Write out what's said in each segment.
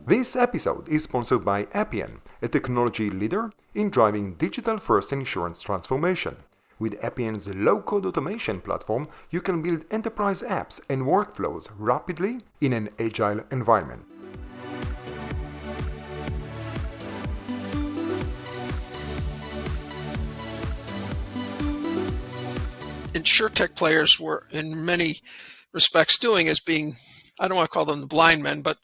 This episode is sponsored by Appian, a technology leader in driving digital-first insurance transformation. With Appian's low-code automation platform, you can build enterprise apps and workflows rapidly in an agile environment. InsurTech players were in many respects doing as being, I don't want to call them the blind men, but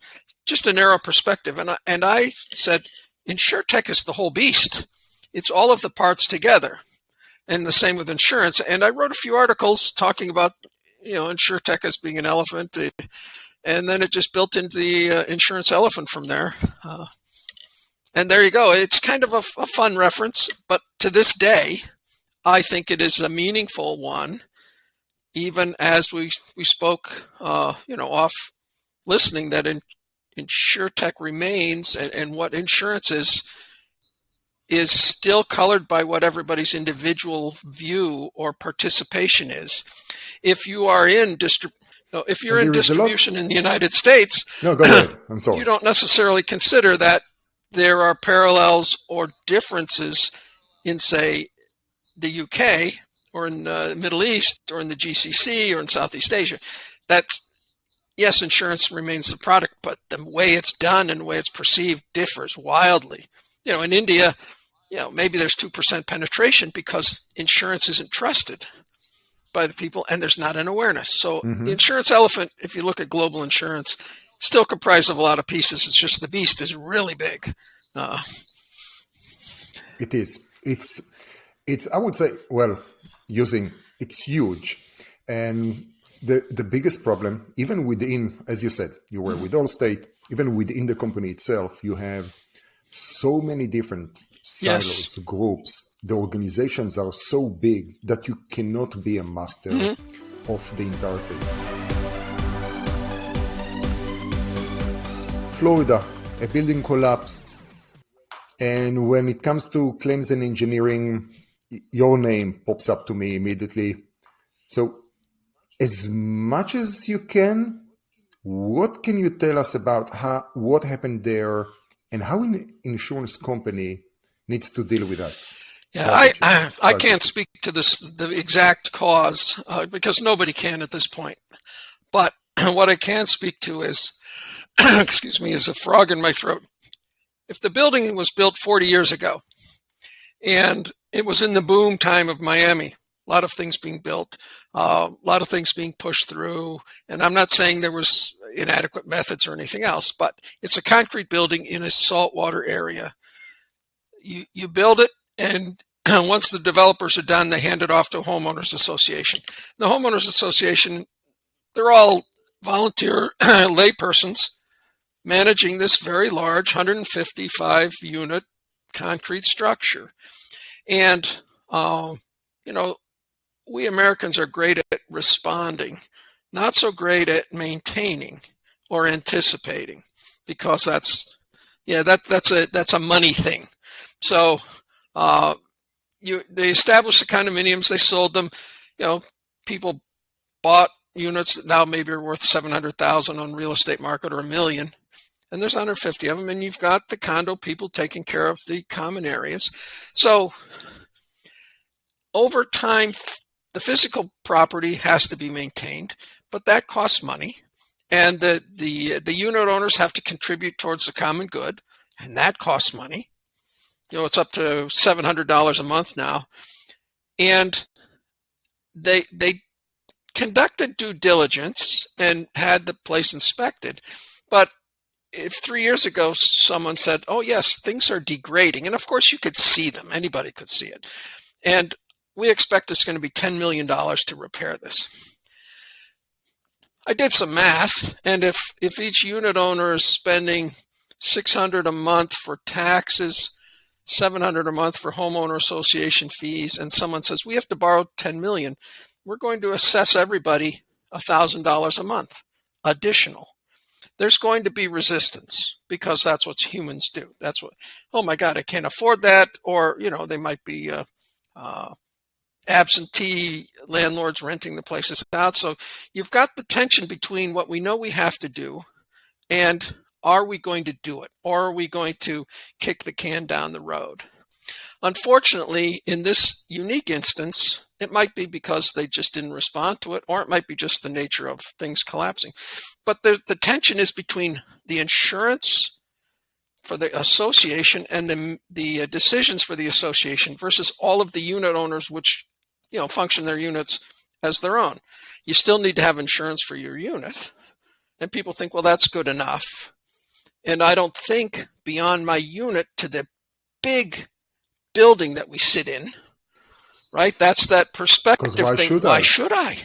just a narrow perspective. And I said, InsurTech is the whole beast. It's all of the parts together. And the same with insurance. And I wrote a few articles talking about, InsurTech as being an elephant. And then it just built into the insurance elephant from there. And there you go. It's kind of a fun reference. But to this day, I think it is a meaningful one, even as we spoke, off listening, that InsurTech remains, and what insurance is still colored by what everybody's individual view or participation is. If you are in distribution in the United States, no, go ahead. I'm sorry. You don't necessarily consider that there are parallels or differences in, say, the UK or in the Middle East or in the GCC or in Southeast Asia. Yes, insurance remains the product, but the way it's done and the way it's perceived differs wildly. In India, maybe there's 2% penetration because insurance isn't trusted by the people and there's not an awareness. So the insurance elephant, if you look at global insurance, still comprised of a lot of pieces. It's just the beast is really big. It is. It's, I would say, it's huge. And the biggest problem, even within, as you said, you were with Allstate, even within the company itself, you have so many different silos, groups. The organizations are so big that you cannot be a master of the entire thing. Florida, a building collapsed. And when it comes to claims and engineering, your name pops up to me immediately. So as much as you can, what can you tell us about what happened there and how an insurance company needs to deal with that? Yeah, I can't speak to the exact cause because nobody can at this point. But what I can speak to is, is a frog in my throat. If the building was built 40 years ago and it was in the boom time of Miami, a lot of things being built, a lot of things being pushed through. And I'm not saying there was inadequate methods or anything else, but it's a concrete building in a saltwater area. You build it, and once the developers are done, they hand it off to a homeowners association. The homeowners association, they're all volunteer laypersons managing this very large 155 unit concrete structure. And, we Americans are great at responding, not so great at maintaining or anticipating, because that's a money thing. So they established the condominiums, they sold them. People bought units that now maybe are worth $700,000 on real estate market or $1 million, and there's 150 of them, and you've got the condo people taking care of the common areas. So over time, the physical property has to be maintained, but that costs money, and the unit owners have to contribute towards the common good, and that costs money. It's up to $700 a month now, and they conducted due diligence and had the place inspected. But if 3 years ago someone said, "Oh yes, things are degrading," and of course you could see them, anybody could see it, and we expect it's going to be $10 million to repair this. I did some math, and if each unit owner is spending $600 a month for taxes, $700 a month for homeowner association fees, and someone says we have to borrow $10 million, we're going to assess everybody $1,000 a month additional. There's going to be resistance because that's what humans do. That's what, oh my God, I can't afford that, or they might be absentee landlords renting the places out. So you've got the tension between what we know we have to do and are we going to do it, or are we going to kick the can down the road? Unfortunately, in this unique instance, it might be because they just didn't respond to it, or it might be just the nature of things collapsing. But the tension is between the insurance for the association and the decisions for the association versus all of the unit owners, which function their units as their own. You still need to have insurance for your unit, and people think, well, that's good enough. And I don't think beyond my unit to the big building that we sit in, right? That's that perspective thing. Why should I?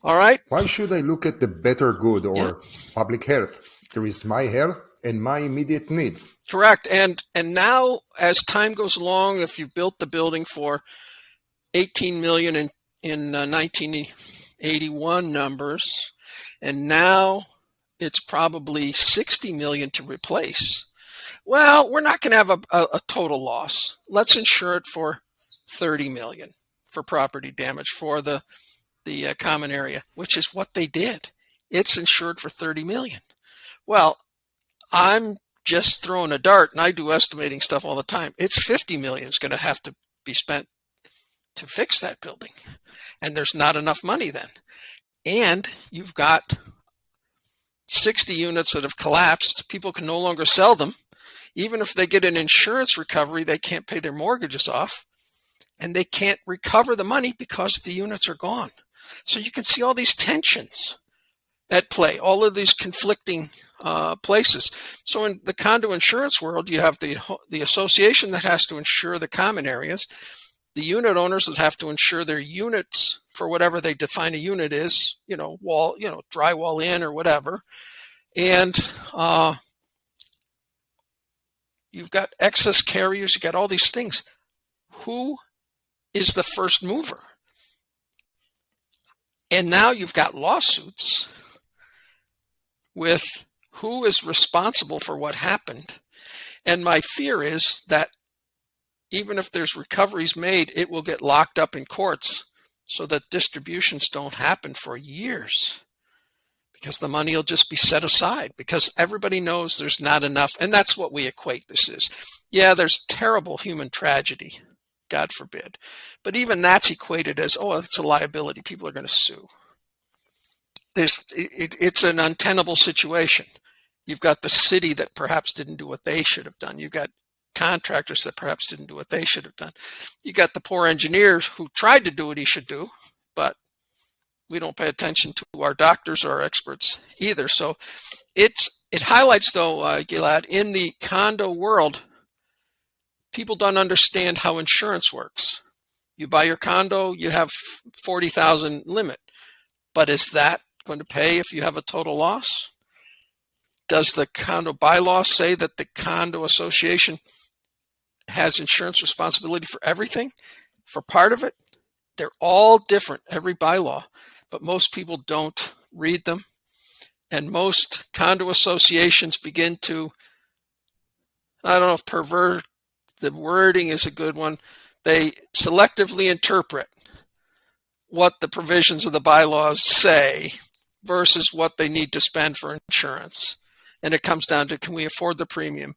All right. Why should I look at the better good or public health? There is my health and my immediate needs. Correct. And now, as time goes along, if you've built the building for 18 million in 1981 numbers, and now it's probably 60 million to replace. Well, we're not going to have a total loss. Let's insure it for 30 million for property damage for the common area, which is what they did. It's insured for 30 million. Well, I'm just throwing a dart, and I do estimating stuff all the time. It's 50 million is going to have to be spent to fix that building, and there's not enough money then. And you've got 60 units that have collapsed. People can no longer sell them. Even if they get an insurance recovery, they can't pay their mortgages off, and they can't recover the money because the units are gone. So you can see all these tensions at play, all of these conflicting places. So in the condo insurance world, you have the association that has to insure the common areas, the unit owners that have to insure their units for whatever they define a unit is, wall, drywall in or whatever. And you've got excess carriers, you got all these things. Who is the first mover? And now you've got lawsuits with who is responsible for what happened. And my fear is that even if there's recoveries made, it will get locked up in courts so that distributions don't happen for years, because the money will just be set aside because everybody knows there's not enough. And that's what we equate this is. Yeah, there's terrible human tragedy, God forbid. But even that's equated as, it's a liability. People are going to sue. It's an untenable situation. You've got the city that perhaps didn't do what they should have done. You've got contractors that perhaps didn't do what they should have done. You got the poor engineers who tried to do what he should do, but we don't pay attention to our doctors or our experts either. So it highlights, though, Gilad, in the condo world, people don't understand how insurance works. You buy your condo, you have 40,000 limit, but is that going to pay if you have a total loss? Does the condo bylaw say that the condo association has insurance responsibility for everything, for part of it? They're all different, every bylaw, but most people don't read them. And most condo associations begin to, I don't know if pervert, the wording is a good one. They selectively interpret what the provisions of the bylaws say versus what they need to spend for insurance. And it comes down to, can we afford the premium?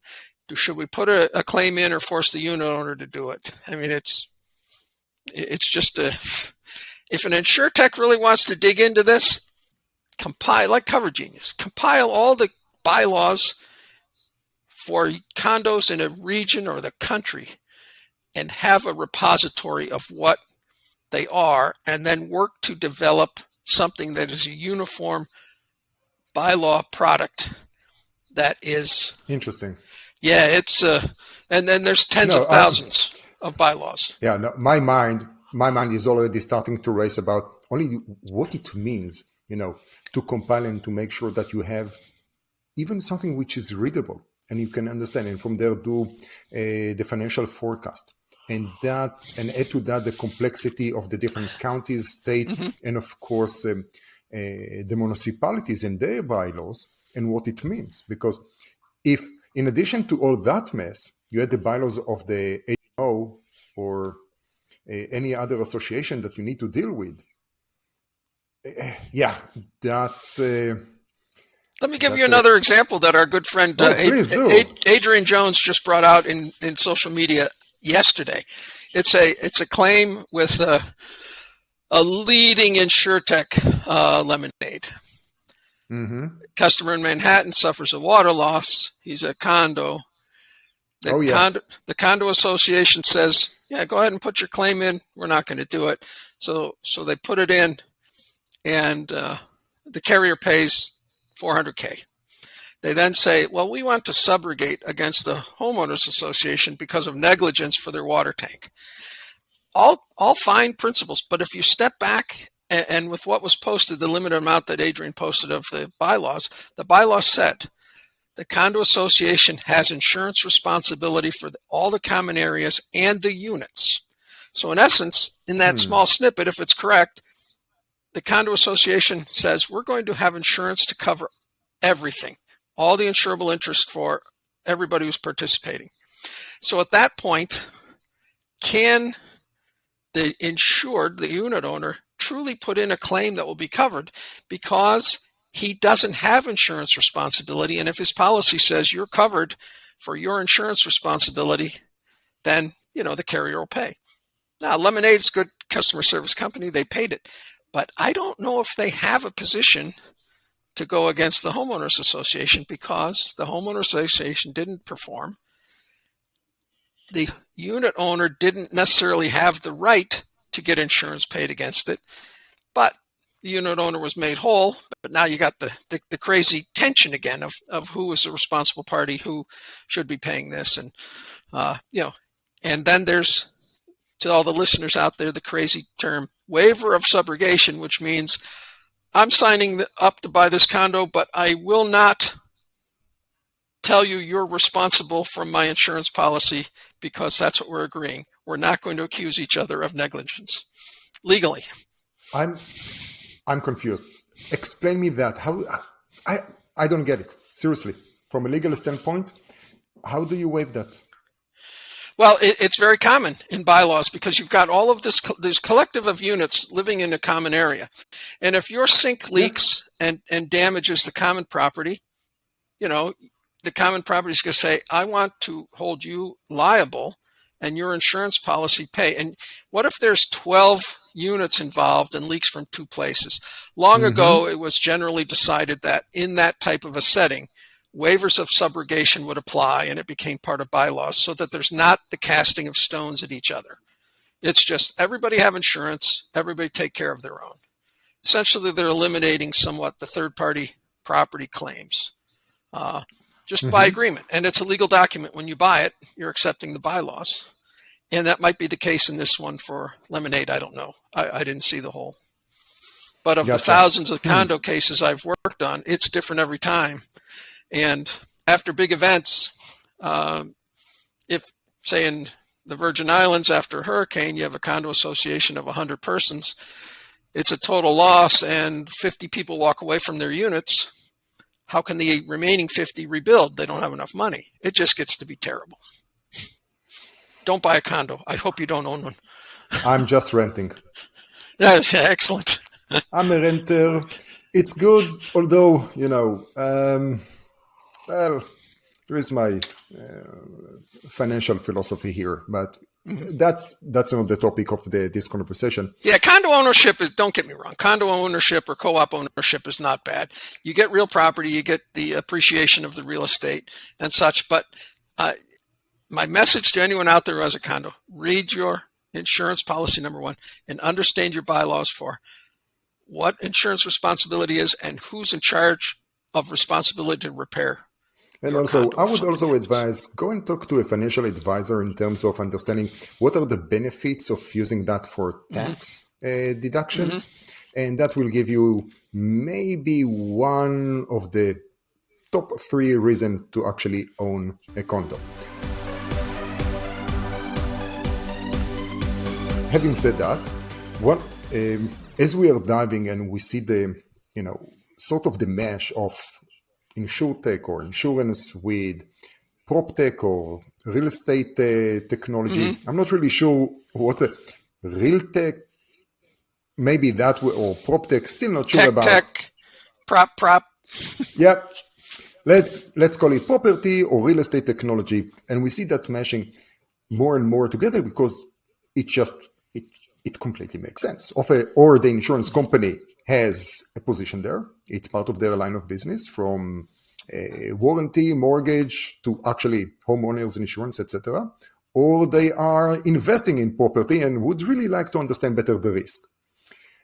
Should we put a claim in or force the unit owner to do it? I mean, it's just if an InsurTech really wants to dig into this, compile, like Cover Genius, compile all the bylaws for condos in a region or the country and have a repository of what they are, and then work to develop something that is a uniform bylaw product that is interesting. Yeah, it's and then there's tens of thousands of bylaws. Yeah, no, my mind is already starting to race about only what it means, to compile and to make sure that you have even something which is readable and you can understand, and from there do the financial forecast, and add to that the complexity of the different counties, states, and of course the municipalities and their bylaws and what it means. Because if in addition to all that mess, you had the bylaws of the HMO or any other association that you need to deal with. Yeah, that's... Let me give you another example that our good friend please do. Adrian Jones just brought out in social media yesterday. It's a claim with a leading insurtech Lemonade. Mm-hmm. Customer in Manhattan suffers a water loss. He's a condo. The condo association says, yeah, go ahead and put your claim in. We're not going to do it. So they put it in, and the carrier pays $400K. They then say, well, we want to subrogate against the homeowners association because of negligence for their water tank. All fine principles, but if you step back and with what was posted, the limited amount that Adrian posted of the bylaws said the condo association has insurance responsibility for all the common areas and the units. So in essence, in that small snippet, if it's correct, the condo association says we're going to have insurance to cover everything, all the insurable interest for everybody who's participating. So at that point, can the insured, the unit owner, truly put in a claim that will be covered because he doesn't have insurance responsibility? And if his policy says you're covered for your insurance responsibility, then, the carrier will pay. Now, Lemonade's good customer service company. They paid it. But I don't know if they have a position to go against the homeowners association because the homeowners association didn't perform. The unit owner didn't necessarily have the right to get insurance paid against it, but the unit owner was made whole. But now you got the crazy tension again of who is the responsible party, who should be paying this, and and then there's, to all the listeners out there, the crazy term waiver of subrogation, which means I'm signing up to buy this condo, but I will not tell you you're responsible from my insurance policy because that's what we're agreeing. We're not going to accuse each other of negligence legally. I'm confused. Explain me that. How I don't get it. Seriously, from a legal standpoint, how do you waive that? Well, it's very common in bylaws because you've got all of this collective of units living in a common area. And if your sink leaks and damages the common property, the common property is going to say, I want to hold you liable and your insurance policy pay. And what if there's 12 units involved and leaks from two places? Long ago, it was generally decided that in that type of a setting, waivers of subrogation would apply, and it became part of bylaws so that there's not the casting of stones at each other. It's just everybody have insurance, everybody take care of their own. Essentially, they're eliminating somewhat the third-party property claims just by agreement. And it's a legal document. When you buy it, you're accepting the bylaws. And that might be the case in this one for Lemonade. I don't know. I didn't see the whole. But of the thousands of condo cases I've worked on, it's different every time. And after big events, if, say, in the Virgin Islands after a hurricane, you have a condo association of 100 persons, it's a total loss and 50 people walk away from their units. How can the remaining 50 rebuild? They don't have enough money. It just gets to be terrible. Don't buy a condo. I hope you don't own one. I'm just renting. That's excellent. I'm a renter. It's good, although, well, there is my financial philosophy here, but that's not the topic of this conversation. Yeah, condo ownership is, don't get me wrong, condo ownership or co-op ownership is not bad. You get real property, you get the appreciation of the real estate and such, but my message to anyone out there who has a condo, read your insurance policy, number one, and understand your bylaws for what insurance responsibility is and who's in charge of responsibility to repair. And also, I would also advise, go and talk to a financial advisor in terms of understanding what are the benefits of using that for tax deductions. And that will give you maybe one of the top 3 reasons to actually own a condo. Having said that, as we are diving and we see the, sort of the mesh of InsurTech or insurance with PropTech or real estate technology. I'm not really sure real tech, maybe that way, or PropTech, still not sure about. Tech, prop. Yeah, let's call it property or real estate technology, and we see that meshing more and more together because it completely makes sense. Or the insurance company has a position there; it's part of their line of business, from warranty, mortgage to actually homeowners insurance, etc. Or they are investing in property and would really like to understand better the risk.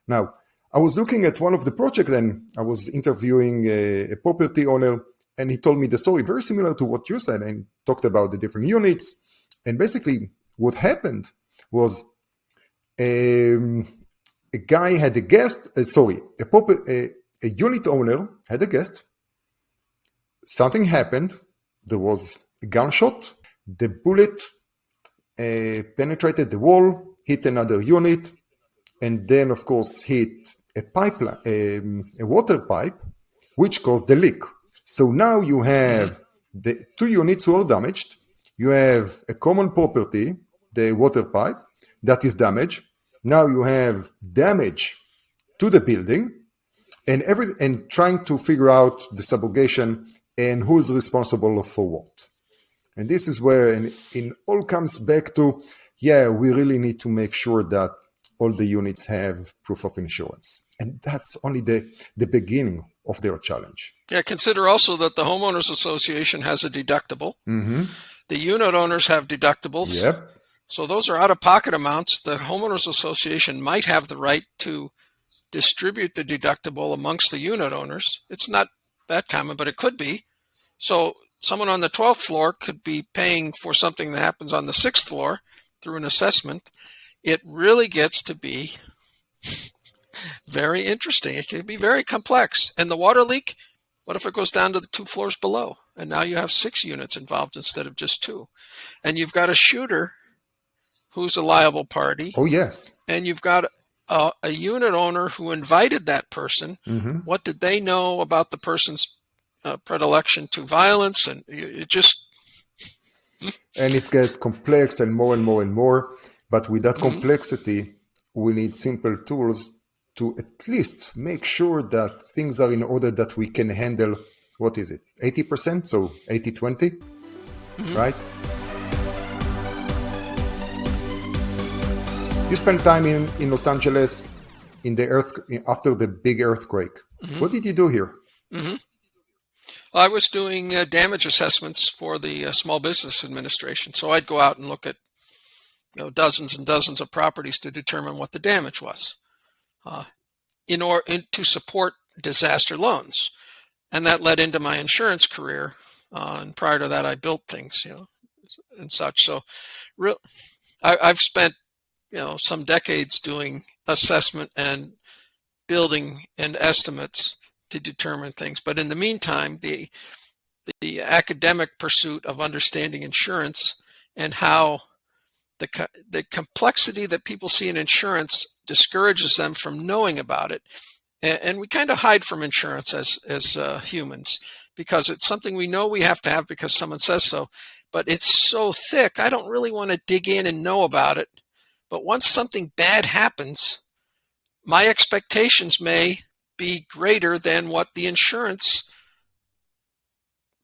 Now, I was looking at one of the projects and I was interviewing a property owner, and he told me the story very similar to what you said and talked about the different units. And basically what happened was a guy had a guest, a unit owner had a guest. Something happened. There was a gunshot. The bullet penetrated the wall, hit another unit, and then, of course, hit a pipeline, a water pipe, which caused the leak. So now you have the two units who are damaged. You have a common property, the water pipe, that is damaged. Now you have damage to the building, and trying to figure out the subrogation and who is responsible for what. And this is where it all comes back to, we really need to make sure that all the units have proof of insurance. And that's only the beginning of their challenge. Yeah, consider also that the homeowners association has a deductible. Mm-hmm. The unit owners have deductibles. Yep. So those are out-of-pocket amounts. The homeowners association might have the right to distribute the deductible amongst the unit owners. It's not that common, but it could be. So someone on the 12th floor could be paying for something that happens on the 6th floor through an assessment. It really gets to be very interesting. It can be very complex. And the water leak, what if it goes down to the 2 floors below? And now you have 6 units involved instead of just 2. And you've got a shooter who's a liable party. Oh, yes. And you've got a unit owner who invited that person. Mm-hmm. What did they know about the person's predilection to violence? And it just... And it's get complex and more and more and more. But with that complexity, we need simple tools to at least make sure that things are in order, that we can handle, 80%? So 80-20, right? You spent time in Los Angeles after the big earthquake. What did you do here? Well, I was doing damage assessments for the Small Business Administration. So I'd go out and look at dozens and dozens of properties to determine what the damage was to support disaster loans. And that led into my insurance career. And prior to that, I built things, and such. So I've spent, some decades doing assessment and building and estimates to determine things. But in the meantime, the academic pursuit of understanding insurance and how the complexity that people see in insurance discourages them from knowing about it. And we kind of hide from insurance as humans, because it's something we know we have to have because someone says so, but it's so thick, I don't really want to dig in and know about it. But once something bad happens, my expectations may be greater than what the insurance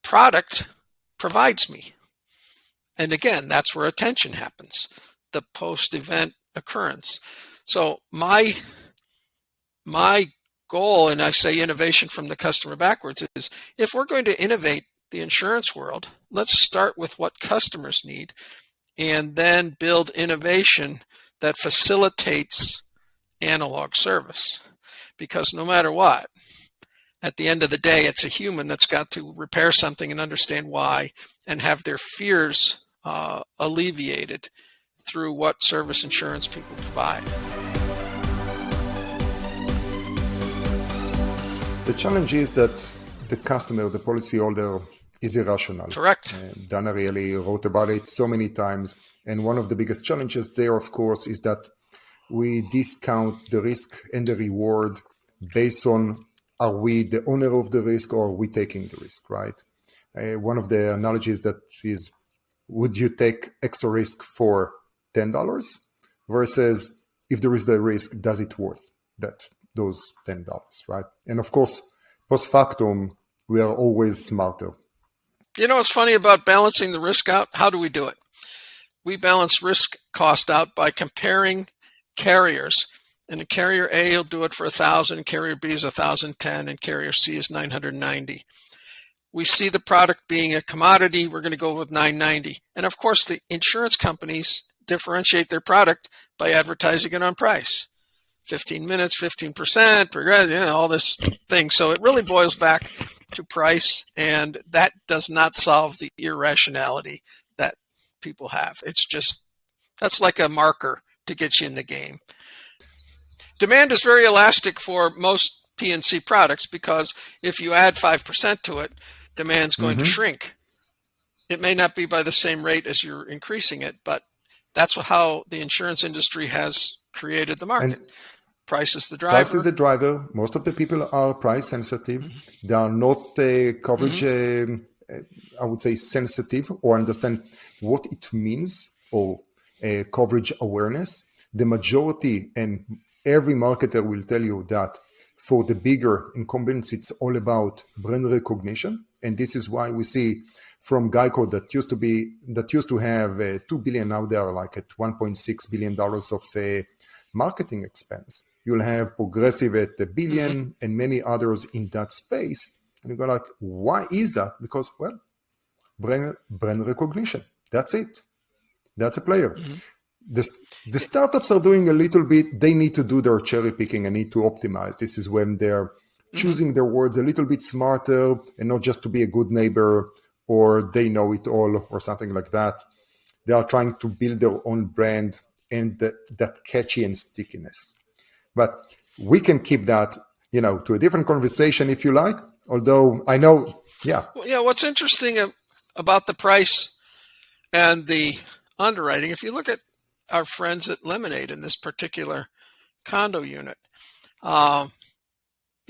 product provides me. And again, that's where attention happens, the post-event occurrence. So my goal, and I say innovation from the customer backwards, is if we're going to innovate the insurance world, let's start with what customers need and then build innovation that facilitates analog service. Because no matter what, at the end of the day, it's a human that's got to repair something and understand why and have their fears alleviated through what service insurance people provide. The challenge is that the customer, the policyholder, is irrational. Correct. Dana really wrote about it so many times. And one of the biggest challenges there, of course, is that we discount the risk and the reward based on, are we the owner of the risk or are we taking the risk, right? One of the analogies that is, would you take extra risk for $10 versus if there is the risk, does it worth those $10, right? And of course, post factum, we are always smarter. You know what's funny about balancing the risk out? How do we do it? We balance risk cost out by comparing carriers. And carrier A will do it for 1,000, carrier B is 1,010, and carrier C is 990. We see the product being a commodity, we're going to go with 990. And of course, the insurance companies differentiate their product by advertising it on price. 15 minutes, 15%, all this thing. So it really boils back to price, and that does not solve the irrationality that people have. It's just, that's like a marker to get you in the game. Demand is very elastic for most P&C products because if you add 5% to it, demand's going to shrink. It may not be by the same rate as you're increasing it, but that's how the insurance industry has created the market. And price is the driver. Price is the driver. Most of the people are price sensitive. They are not coverage, I would say, sensitive or understand what it means or coverage awareness. The majority, and every marketer will tell you that for the bigger incumbents, it's all about brand recognition. And this is why we see from Geico that used to have $2 billion, now they are like at $1.6 billion of marketing expense. You'll have Progressive at $1 billion and many others in that space. And you go like, why is that? Because, well, brand recognition. That's it. That's a player. The startups are doing a little bit, they need to do their cherry picking and need to optimize. This is when they're choosing their words a little bit smarter and not just to be a good neighbor or they know it all or something like that. They are trying to build their own brand and that catchy and stickiness. But we can keep that, to a different conversation if you like. Although I know, Well, what's interesting about the price and the underwriting, if you look at our friends at Lemonade in this particular condo unit,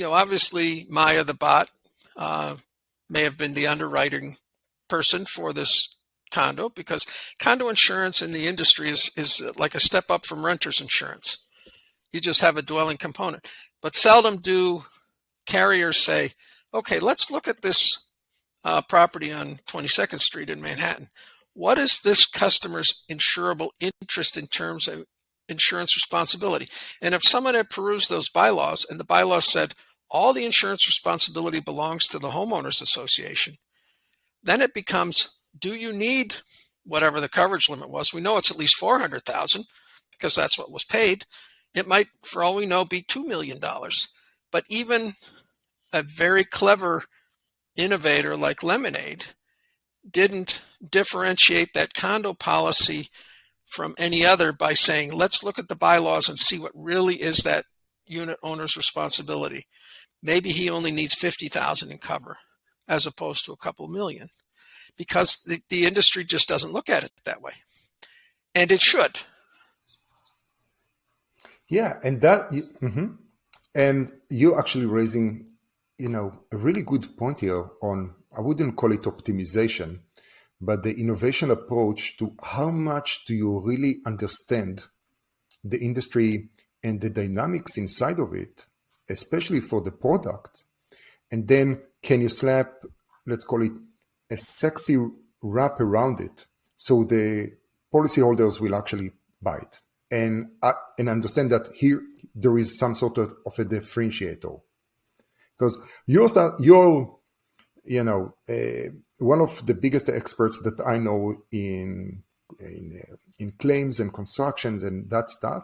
obviously Maya the bot may have been the underwriting person for this condo because condo insurance in the industry is like a step up from renter's insurance. You just have a dwelling component. But seldom do carriers say, okay, let's look at this property on 22nd Street in Manhattan. What is this customer's insurable interest in terms of insurance responsibility? And if someone had perused those bylaws and the bylaws said all the insurance responsibility belongs to the homeowners association, then it becomes, do you need whatever the coverage limit was? We know it's at least $400,000 because that's what was paid. It might, for all we know, be $2 million. But even a very clever innovator like Lemonade didn't differentiate that condo policy from any other by saying, let's look at the bylaws and see what really is that unit owner's responsibility. Maybe he only needs $50,000 in cover as opposed to a couple million, because the industry just doesn't look at it that way. And it should. Yeah, and and you're actually raising, a really good point here on, I wouldn't call it optimization, but the innovation approach to how much do you really understand the industry and the dynamics inside of it, especially for the product. And then can you slap, let's call it a sexy wrap around it so the policyholders will actually buy it and understand that here there is some sort of a differentiator. Because you're one of the biggest experts that I know in claims and constructions and that stuff,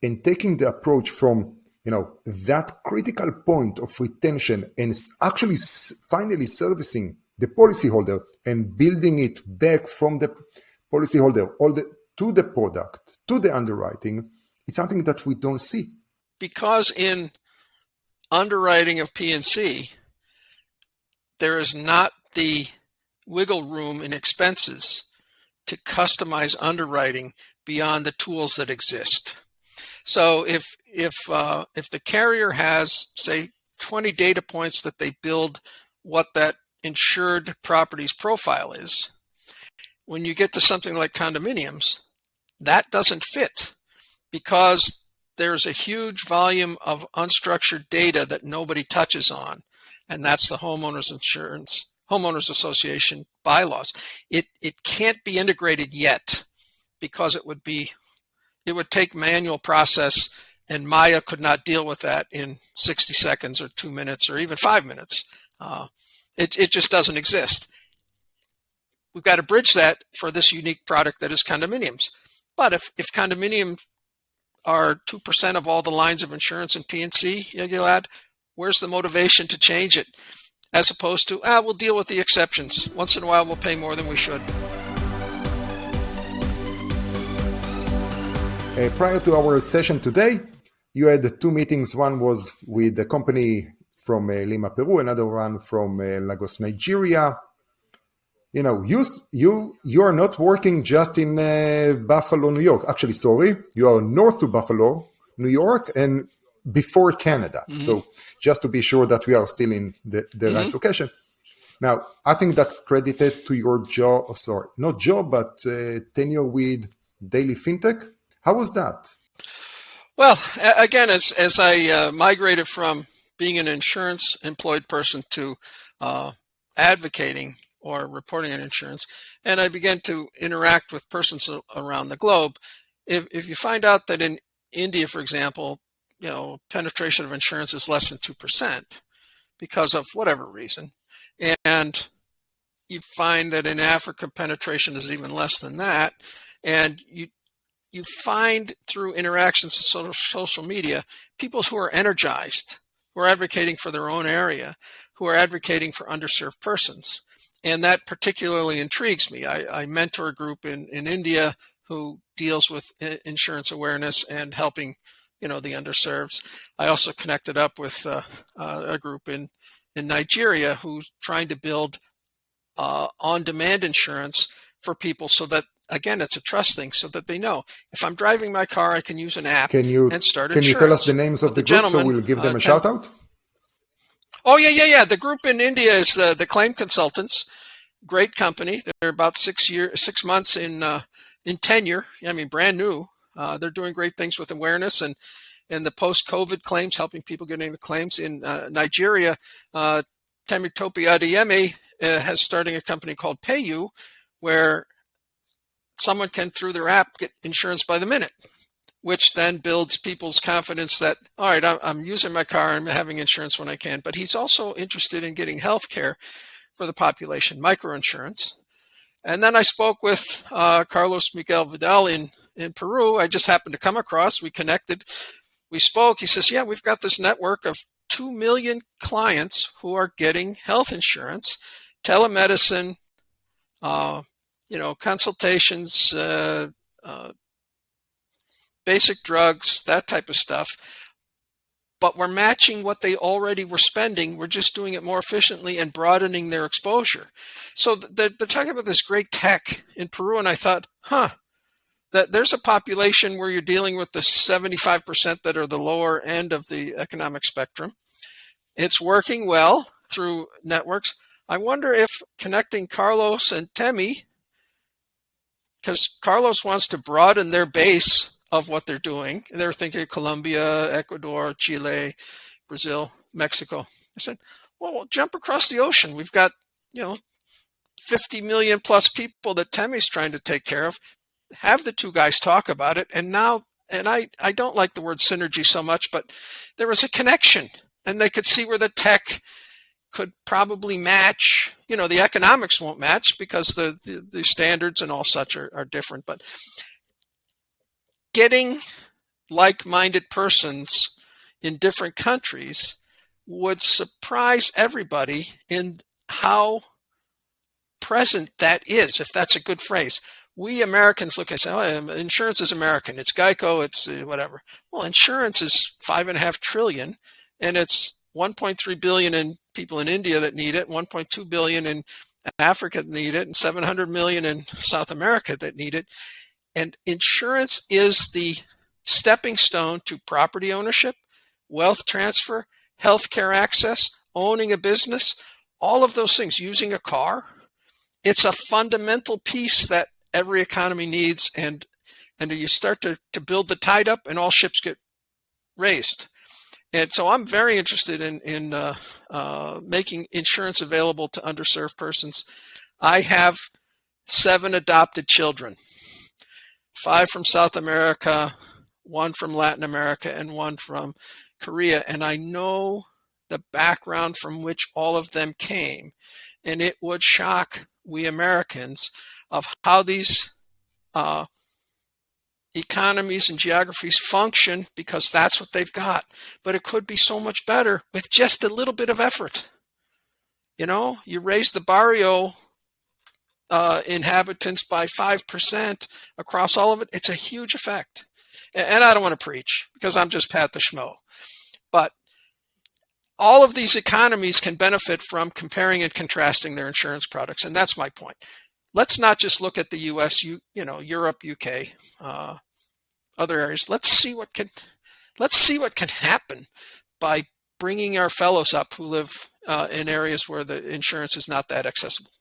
and taking the approach from that critical point of retention and actually finally servicing the policyholder and building it back from the policyholder to the product, to the underwriting, it's something that we don't see. Because in underwriting of P&C, there is not the wiggle room in expenses to customize underwriting beyond the tools that exist. So if the carrier has, say, 20 data points that they build what that insured property's profile is, when you get to something like condominiums, that doesn't fit because there's a huge volume of unstructured data that nobody touches on, and that's the homeowners association bylaws. It can't be integrated yet because it would take manual process, and Maya could not deal with that in 60 seconds or 2 minutes or even 5 minutes. It just doesn't exist. We've got to bridge that for this unique product that is condominiums. But if condominiums are 2% of all the lines of insurance in P&C, Gilad, where's the motivation to change it? As opposed to, we'll deal with the exceptions. Once in a while, we'll pay more than we should. Prior to our session today, you had 2 meetings. One was with a company from Lima, Peru, another one from Lagos, Nigeria. You know, you are not working just in Buffalo, New York. Actually, sorry, you are north to Buffalo, New York, and before Canada. Mm-hmm. So just to be sure that we are still in the right location. Now, I think that's credited to your tenure with DailyFinTech. How was that? Well, again, as I migrated from being an insurance employed person to advocating or reporting on insurance, and I began to interact with persons around the globe, if you find out that in India, for example, penetration of insurance is less than 2% because of whatever reason, and you find that in Africa penetration is even less than that, and you find through interactions of social media people who are energized, who are advocating for their own area, who are advocating for underserved persons. And that particularly intrigues me. I mentor a group in India who deals with insurance awareness and helping, the underserved. I also connected up with a group in Nigeria who's trying to build on-demand insurance for people so that, again, it's a trust thing, so that they know if I'm driving my car, I can use an app and start insurance. Can you tell us the names of the group so we'll give them a shout out? Oh, yeah. The group in India is the Claim Consultants. Great company. They're about 6 months in tenure. I mean, brand new. They're doing great things with awareness and the post-COVID claims, helping people getting the claims. In Nigeria, Temitope Adeyemi has starting a company called PayU, where someone can, through their app, get insurance by the minute, which then builds people's confidence that, all right, I'm using my car, I'm having insurance when I can. But he's also interested in getting health care for the population, microinsurance. And then I spoke with Carlos Miguel Vidal in Peru. I just happened to come across, we connected, we spoke. He says, yeah, we've got this network of 2 million clients who are getting health insurance, telemedicine, consultations, basic drugs, that type of stuff. But we're matching what they already were spending. We're just doing it more efficiently and broadening their exposure. So they're talking about this great tech in Peru, and I thought, that there's a population where you're dealing with the 75% that are the lower end of the economic spectrum. It's working well through networks. I wonder if connecting Carlos and Temi, because Carlos wants to broaden their base of what they're doing. They're thinking Colombia, Ecuador, Chile, Brazil, Mexico. I said, well, we'll jump across the ocean. We've got, 50 million plus people that Temi's trying to take care of. Have the two guys talk about it. And now, I don't like the word synergy so much, but there was a connection, and they could see where the tech could probably match. The economics won't match because the standards and all such are different, but getting like-minded persons in different countries would surprise everybody in how present that is, if that's a good phrase. We Americans look and say, insurance is American. It's Geico, it's whatever. Well, insurance is $5.5 trillion, and it's 1.3 billion in people in India that need it, 1.2 billion in Africa that need it, and 700 million in South America that need it. And insurance is the stepping stone to property ownership, wealth transfer, healthcare access, owning a business, all of those things, using a car. It's a fundamental piece that every economy needs. And you start to build the tide up, and all ships get raised. And so I'm very interested in making insurance available to underserved persons. I have 7 adopted children, 5 from South America, 1 from Latin America, and 1 from Korea. And I know the background from which all of them came. And it would shock we Americans of how these economies and geographies function, because that's what they've got. But it could be so much better with just a little bit of effort. You raise the barrio inhabitants by 5% across all of it. It's a huge effect. And I don't want to preach because I'm just Pat the Schmo. But all of these economies can benefit from comparing and contrasting their insurance products. And that's my point. Let's not just look at the U.S., Europe, UK, other areas. Let's see what can happen by bringing our fellows up who live in areas where the insurance is not that accessible.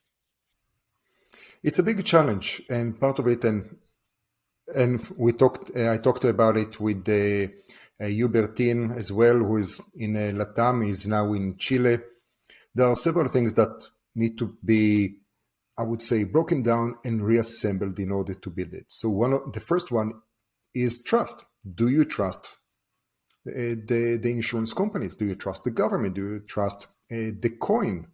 It's a big challenge, and part of it, and I talked about it with Hubertin as well, who is in Latam, is now in Chile. There are several things that need to be, I would say, broken down and reassembled in order to build it. So the first one is trust. Do you trust the insurance companies? Do you trust the government? Do you trust the coin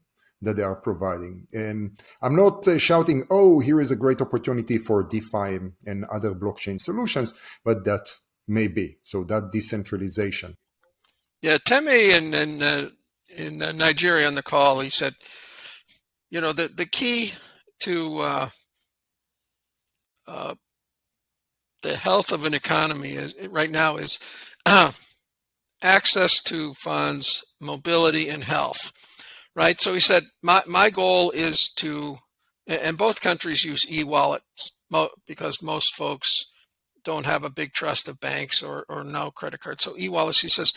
that they are providing? And I'm not shouting, oh, here is a great opportunity for DeFi and other blockchain solutions, but that may be. So that decentralization. Yeah, Teme in Nigeria on the call, he said, the key to the health of an economy right now is access to funds, mobility, and health. Right. So he said, my goal is to, and both countries use e-wallets because most folks don't have a big trust of banks or no credit cards. So e-wallets, he says,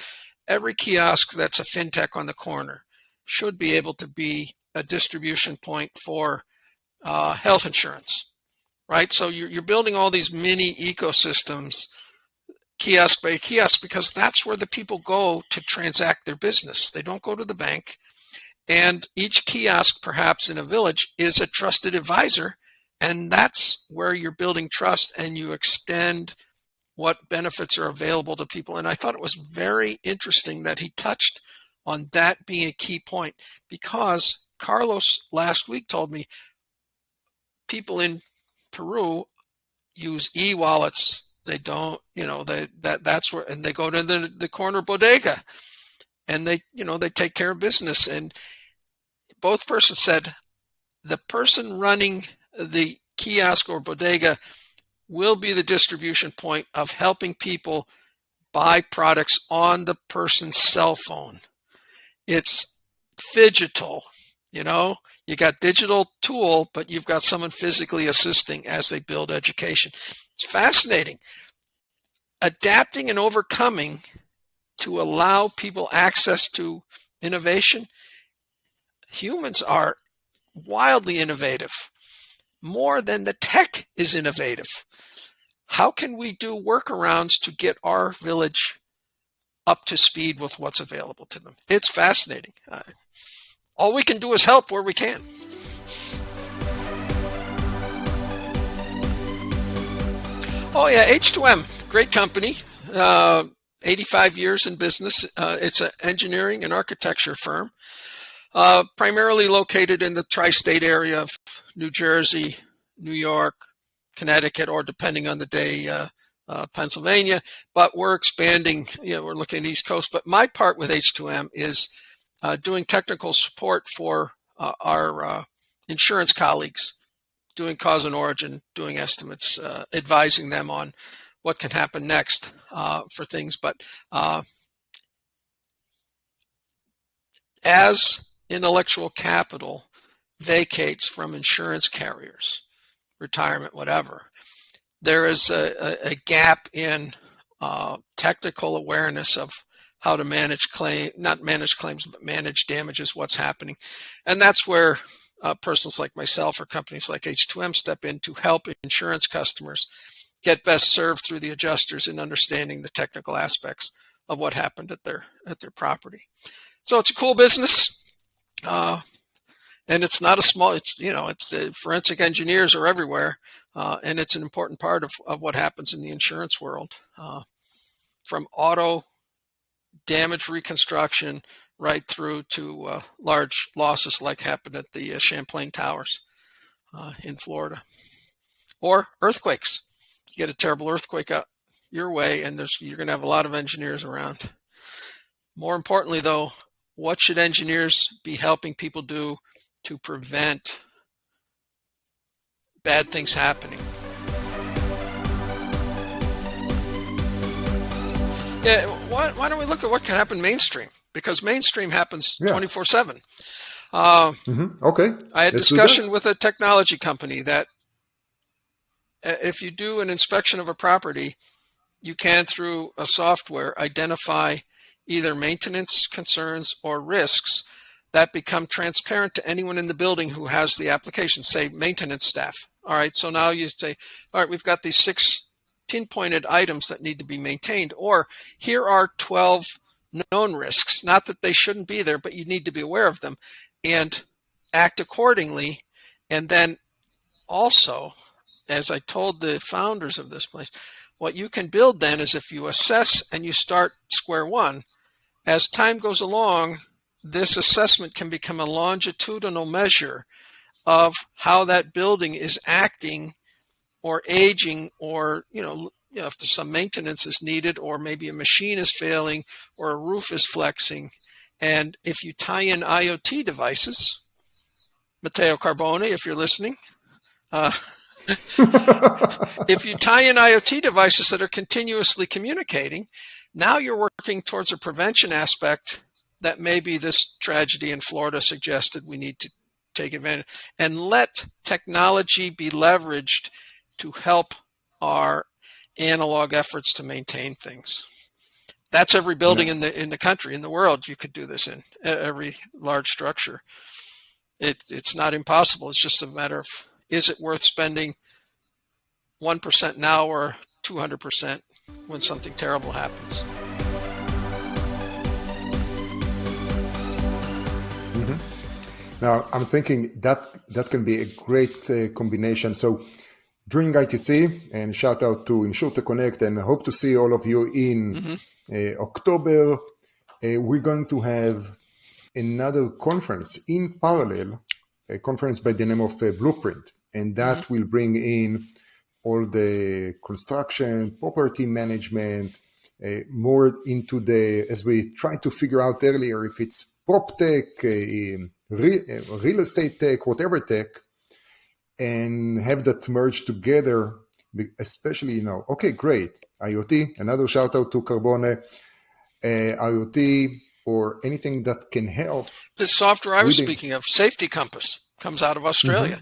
every kiosk that's a fintech on the corner should be able to be a distribution point for health insurance. Right. So you're building all these mini ecosystems, kiosk by kiosk, because that's where the people go to transact their business. They don't go to the bank. And each kiosk, perhaps in a village, is a trusted advisor. And that's where you're building trust and you extend what benefits are available to people. And I thought it was very interesting that he touched on that being a key point, because Carlos last week told me people in Peru use e-wallets. They don't, that's where, and they go to the corner bodega and they take care of business. And both persons said the person running the kiosk or bodega will be the distribution point of helping people buy products on the person's cell phone. It's phygital, you got digital tool, but you've got someone physically assisting as they build education. It's fascinating. Adapting and overcoming to allow people access to innovation. Humans are wildly innovative, more than the tech is innovative. How can we do workarounds to get our village up to speed with what's available to them? It's fascinating. All we can do is help where we can. Oh yeah, H2M, great company. 85 years in business. It's an engineering and architecture firm. Primarily located in the tri-state area of New Jersey, New York, Connecticut, or depending on the day, Pennsylvania. But we're expanding, we're looking at the East Coast. But my part with H2M is doing technical support for our insurance colleagues, doing cause and origin, doing estimates, advising them on what can happen next for things. But as intellectual capital vacates from insurance carriers, retirement, whatever, there is a gap in technical awareness of how to manage not manage claims, but manage damages, what's happening. And that's where persons like myself or companies like H2M step in to help insurance customers get best served through the adjusters in understanding the technical aspects of what happened at their property. So it's a cool business, and it's not a small. It's forensic engineers are everywhere, and it's an important part of what happens in the insurance world, from auto damage reconstruction right through to large losses like happened at the Champlain Towers in Florida, or earthquakes. You get a terrible earthquake out your way, and you're going to have a lot of engineers around. More importantly, though, what should engineers be helping people do to prevent bad things happening? Yeah, why don't we look at what can happen mainstream? Because mainstream happens 24/7. Okay. I had discussion with a technology company that if you do an inspection of a property, you can, through a software, identify either maintenance concerns or risks that become transparent to anyone in the building who has the application, say maintenance staff. All right, so now you say, all right, we've got these 6 pinpointed items that need to be maintained, or here are 12 known risks. Not that they shouldn't be there, but you need to be aware of them and act accordingly. And then also, as I told the founders of this place, what you can build then is if you assess and you start square one, as time goes along, this assessment can become a longitudinal measure of how that building is acting or aging, or if there's some maintenance is needed, or maybe a machine is failing or a roof is flexing. And if you tie in IoT devices, Matteo Carbone, if you're listening, if you tie in IoT devices that are continuously communicating, now you're working towards a prevention aspect that maybe this tragedy in Florida suggested we need to take advantage, and let technology be leveraged to help our analog efforts to maintain things. That's every building in the country, in the world. You could do this in every large structure. It's not impossible. It's just a matter of, is it worth spending 1% now or 200% when something terrible happens? Now, I'm thinking that can be a great combination. So during ITC, and shout out to InsurTech Connect, and I hope to see all of you in October. We're going to have another conference in parallel, a conference by the name of Blueprint, and that will bring in all the construction, property management, more into as we tried to figure out earlier, if it's PropTech, real estate tech, whatever tech, and have that merged together, especially, okay, great, IoT, another shout out to Carbone, IoT, or anything that can help. This software I was speaking of, Safety Compass, comes out of Australia.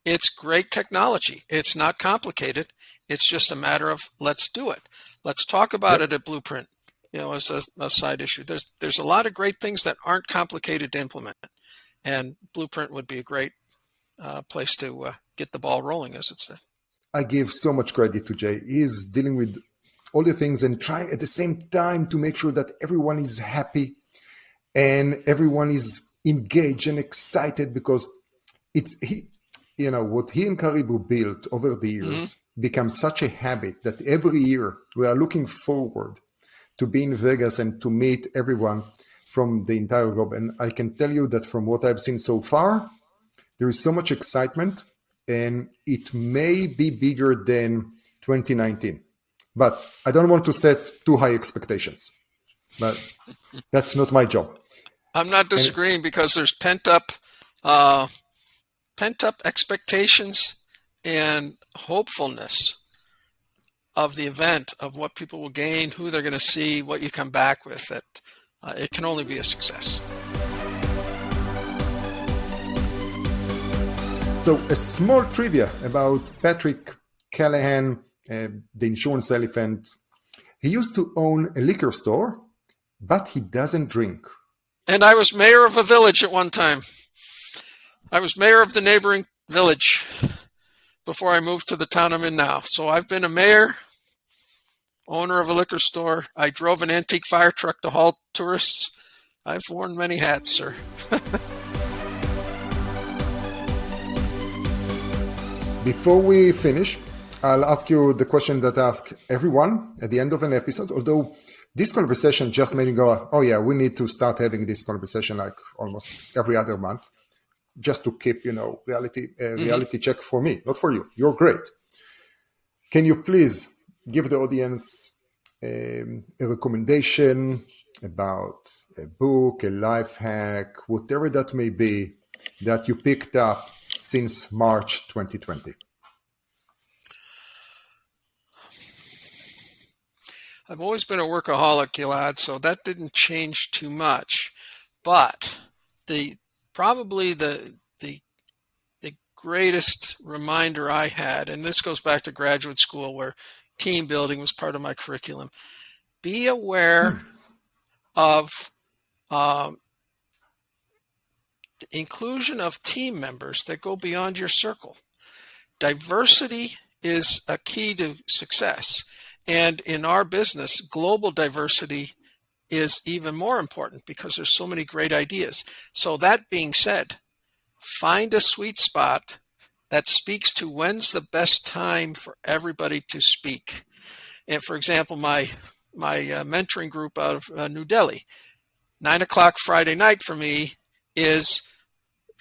It's great technology. It's not complicated. It's just a matter of, let's do it. Let's talk about it at Blueprint, as a side issue. There's a lot of great things that aren't complicated to implement, and Blueprint would be a great place to get the ball rolling, as it's said. I give so much credit to Jay. He's dealing with all the things and trying at the same time to make sure that everyone is happy and everyone is engaged and excited, because what he and Caribou built over the years becomes such a habit that every year we are looking forward to be in Vegas and to meet everyone from the entire globe. And I can tell you that from what I've seen so far, there is so much excitement, and it may be bigger than 2019. But I don't want to set too high expectations. But that's not my job. I'm not disagreeing, because there's pent up expectations and hopefulness of the event, of what people will gain, who they're going to see, what you come back with. That it can only be a success. So a small trivia about Patrick Kelahan, the insurance elephant. He used to own a liquor store, but he doesn't drink. And I was mayor of a village at one time. I was mayor of the neighboring village before I moved to the town I'm in now. So I've been a mayor owner of a liquor store. I drove an antique fire truck to haul tourists. I've worn many hats, sir. Before we finish, I'll ask you the question that I ask everyone at the end of an episode, although this conversation just made me go, oh yeah, we need to start having this conversation like almost every other month, just to keep, reality check for me, not for you. You're great. Can you please give the audience a recommendation about a book, a life hack, whatever that may be, that you picked up since March 2020? I've always been a workaholic, Gilad, so that didn't change too much. But probably the greatest reminder I had, and this goes back to graduate school where team building was part of my curriculum, be aware of the inclusion of team members that go beyond your circle. Diversity is a key to success. And in our business, global diversity is even more important because there's so many great ideas. So that being said, find a sweet spot that speaks to when's the best time for everybody to speak. And for example, my mentoring group out of New Delhi, 9 o'clock Friday night for me is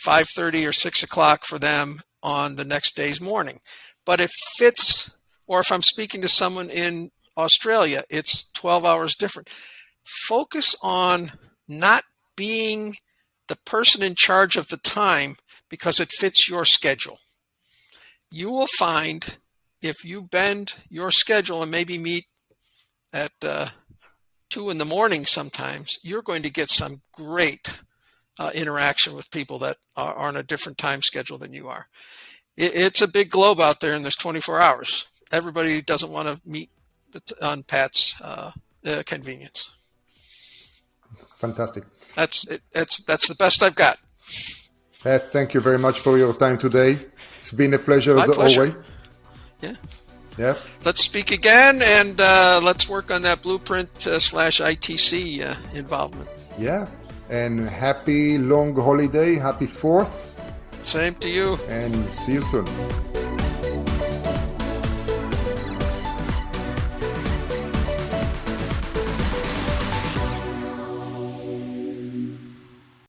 5:30 or 6 o'clock for them on the next day's morning. But it fits. Or if I'm speaking to someone in Australia, it's 12 hours different. Focus on not being the person in charge of the time because it fits your schedule. You will find if you bend your schedule and maybe meet at 2 in the morning sometimes, you're going to get some great interaction with people that are on a different time schedule than you are. It's a big globe out there and there's 24 hours. Everybody doesn't want to meet on Pat's convenience. Fantastic. That's the best I've got. Pat, thank you very much for your time today. It's been a pleasure. My as pleasure. always. Yeah. Let's speak again and let's work on that blueprint /ITC involvement. Yeah. And happy long holiday. Happy 4th. Same to you. And see you soon.